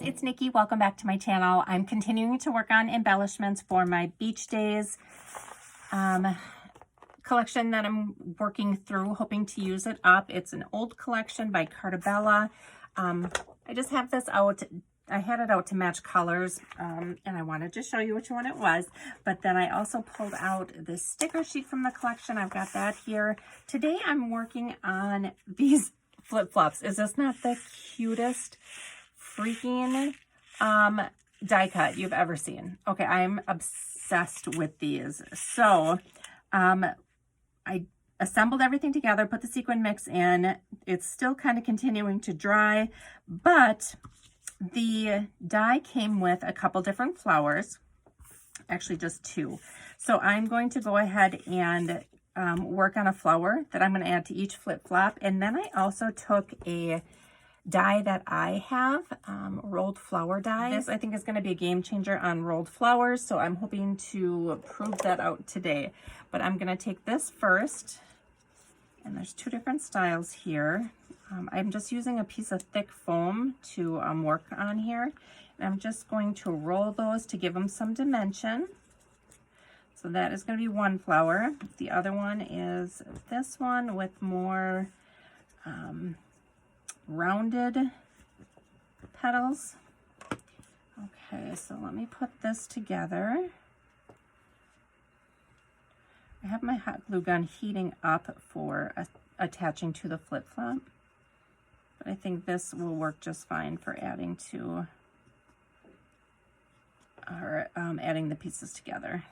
it's Nikki. Welcome back to my channel. I'm continuing to work on embellishments for my beach days collection that I'm working through, hoping to use it up. It's an old collection by Cartabella. I just have this out. I had it out to match colors, and I wanted to show you which one it was. But then I also pulled out this sticker sheet from the collection. I've got that here. Today I'm working on these flip-flops. Is this not the cutest freaking die cut you've ever seen? Okay, I'm obsessed with these. So I assembled everything together, put the sequin mix in. It's still kind of continuing to dry, but the die came with a couple different flowers, actually just two. So I'm going to go ahead and work on a flower that I'm going to add to each flip-flop. And then I also took a die that I have, rolled flower die. This I think is going to be a game changer on rolled flowers, so I'm hoping to prove that out today. But I'm going to take this first, and there's two different styles here. I'm just using a piece of thick foam to work on here, and I'm just going to roll those to give them some dimension. So that is going to be one flower. The other one is this one with more rounded petals. Okay, so let me put this together. I have my hot glue gun heating up for attaching to the flip-flop, but I think this will work just fine for adding to, or adding the pieces together.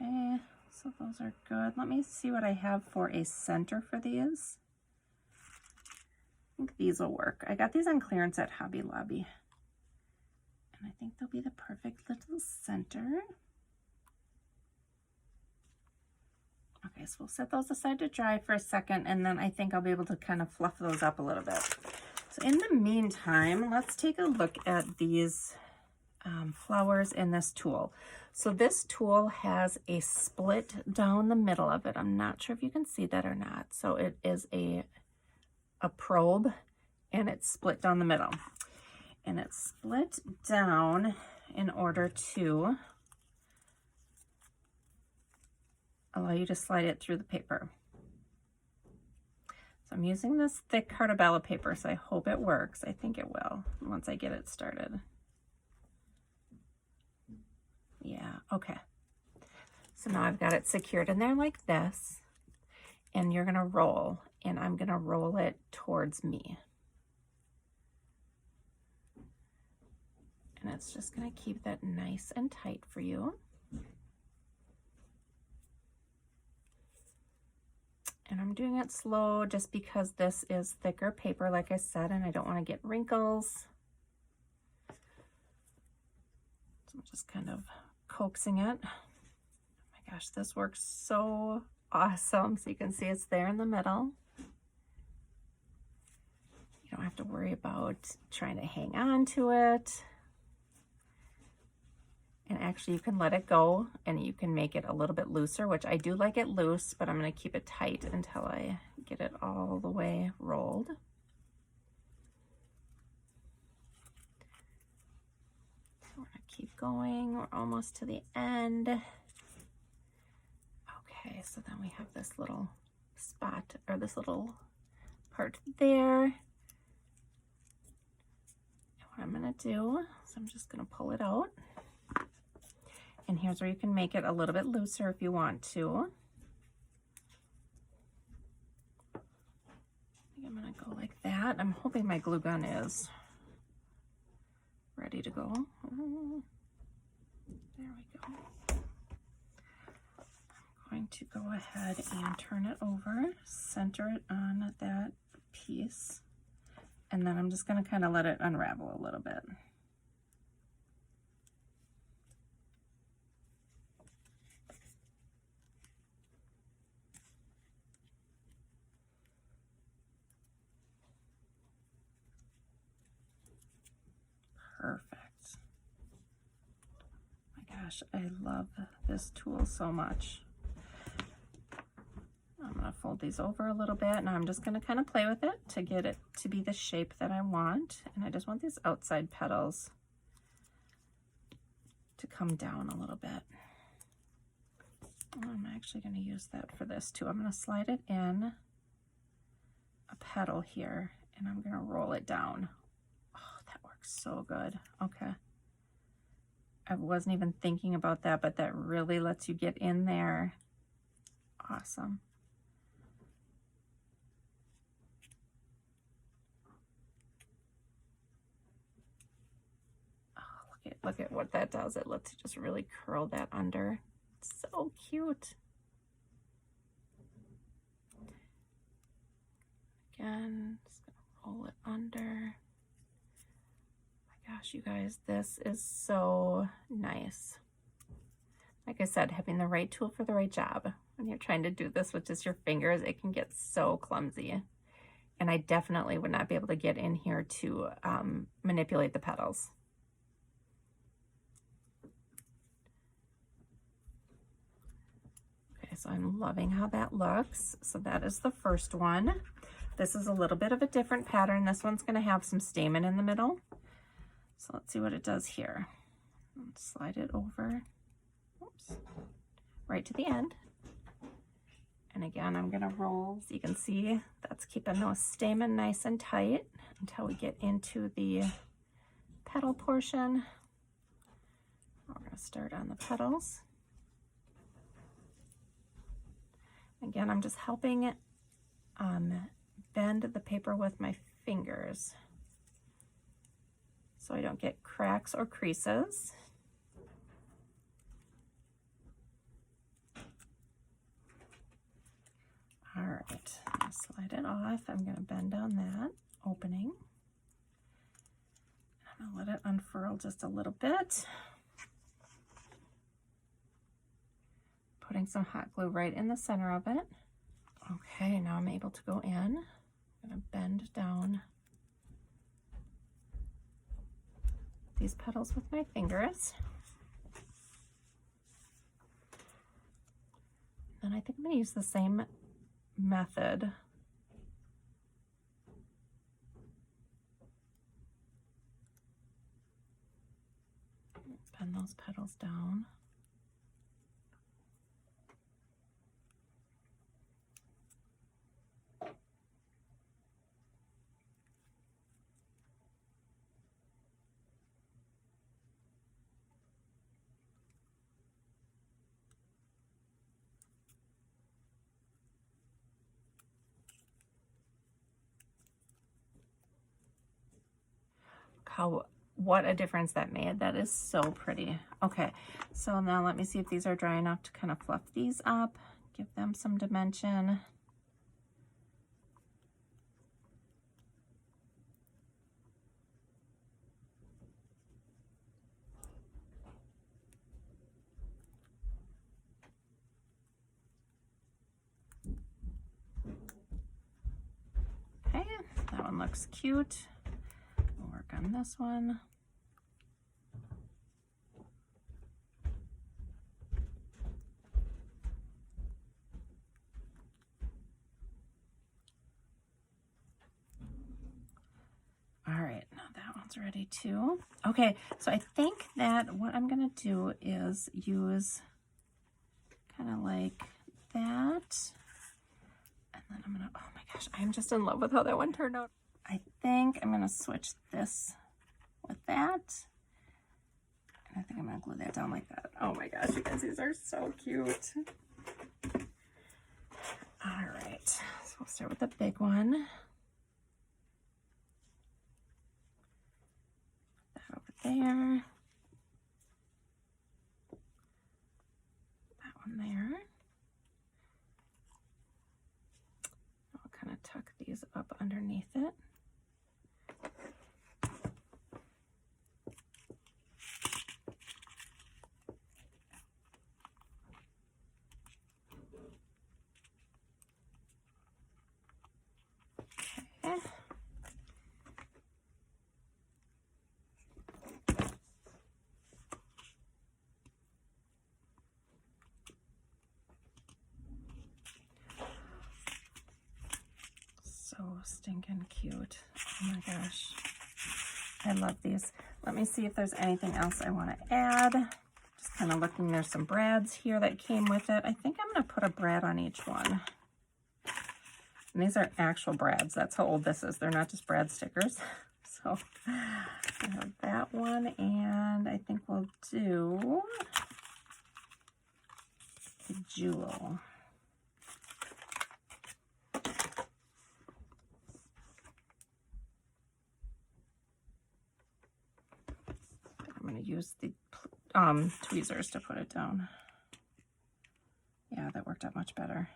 Okay, so those are good. Let me see what I have for a center for these. I think these will work. I got these on clearance at Hobby Lobby, and I think they'll be the perfect little center. Okay, so we'll set those aside to dry for a second, and then I think I'll be able to kind of fluff those up a little bit. So in the meantime, let's take a look at these flowers in this tool. So this tool has a split down the middle of it. I'm not sure if you can see that or not. So it is a probe, and it's split down the middle. And it's split down in order to allow you to slide it through the paper. So I'm using this thick Cartabella paper, so I hope it works. I think it will once I get it started. Yeah, okay. So now I've got it secured in there like this, and you're gonna roll, and I'm gonna roll it towards me. And it's just gonna keep that nice and tight for you. And I'm doing it slow just because this is thicker paper, like I said, and I don't wanna get wrinkles. So I'm just kind of coaxing it. Oh my gosh, this works so awesome. So you can see it's there in the middle. You don't have to worry about trying to hang on to it. And actually you can let it go and you can make it a little bit looser, which I do like it loose, but I'm going to keep it tight until I get it all the way rolled. We're going to keep going. We're almost to the end. Okay, so then we have this little spot, or this little part there. And what I'm going to do is I'm just going to pull it out. And here's where you can make it a little bit looser if you want to. I think I'm going to go like that. I'm hoping my glue gun is ready to go. There we go. I'm going to go ahead and turn it over, center it on that piece, and then I'm just going to kind of let it unravel a little bit. Perfect. My gosh, I love this tool so much. gonna fold these over a little bit. Now I'm just gonna kind of play with it to get it to be the shape that I want. And I just want these outside petals to come down a little bit. I'm actually gonna use that for this too. I'm gonna slide it in a petal here and I'm gonna roll it down. Oh, that works so good. Okay. I wasn't even thinking about that, but that really lets you get in there. Awesome. Oh, look at what that does. It lets you just really curl that under. It's so cute. Again, just gonna roll it under. Gosh, you guys, this is so nice. Like I said, having the right tool for the right job. When you're trying to do this with just your fingers, it can get so clumsy. And I definitely would not be able to get in here to manipulate the petals. Okay, so I'm loving how that looks. So that is the first one. This is a little bit of a different pattern. This one's gonna have some stamen in the middle. So let's see what it does here. Slide it over, oops, right to the end. And again, I'm gonna roll, so you can see that's keeping those stamen nice and tight until we get into the petal portion. We're gonna start on the petals. Again, I'm just helping bend the paper with my fingers so I don't get cracks or creases. All right, I'll slide it off. I'm gonna bend on that opening. I'm gonna let it unfurl just a little bit. Putting some hot glue right in the center of it. Okay, now I'm able to go in. I'm gonna bend down these petals with my fingers. And I think I'm gonna use the same method. Bend those petals down. What a difference that made. That is so pretty. Okay, so now let me see if these are dry enough to kind of fluff these up, give them some dimension. Okay, that one looks cute. We'll work on this one. All right, now that one's ready too. Okay, so I think that what I'm gonna do is use kind of like that. And then I'm gonna, oh my gosh, I'm just in love with how that one turned out. I think I'm gonna switch this with that. And I think I'm gonna glue that down like that. Oh my gosh, you guys, these are so cute. All right, so we'll start with the big one. That over there. That one there. I'll kind of tuck these up underneath it. stinking cute. Oh my gosh. I love these. Let me see if there's anything else I want to add. Just kind of looking, there's some brads here that came with it. I think I'm going to put a brad on each one. And these are actual brads. That's how old this is. They're not just brad stickers. So I have that one, and I think we'll do the jewel. I'm going to use the tweezers to put it down. Yeah, that worked out much better.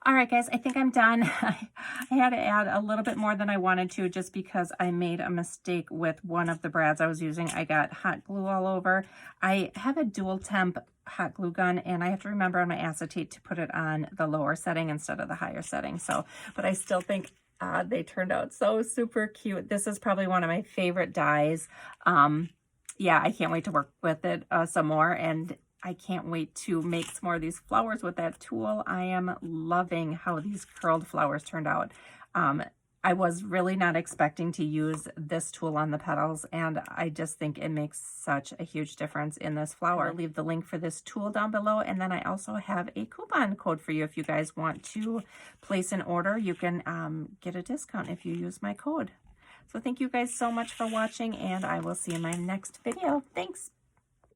All right, guys, I think I'm done. I had to add a little bit more than I wanted to just because I made a mistake with one of the brads I was using. I got hot glue all over. I have a dual temp hot glue gun, and I have to remember on my acetate to put it on the lower setting instead of the higher setting. So, but I still think they turned out so super cute. This is probably one of my favorite dies. Yeah, I can't wait to work with it some more, and I can't wait to make some more of these flowers with that tool. I am loving how these curled flowers turned out. I was really not expecting to use this tool on the petals, and I just think it makes such a huge difference in this flower. I'll leave the link for this tool down below, and then I also have a coupon code for you. If you guys want to place an order, you can get a discount if you use my code. So thank you guys so much for watching, and I will see you in my next video. Thanks.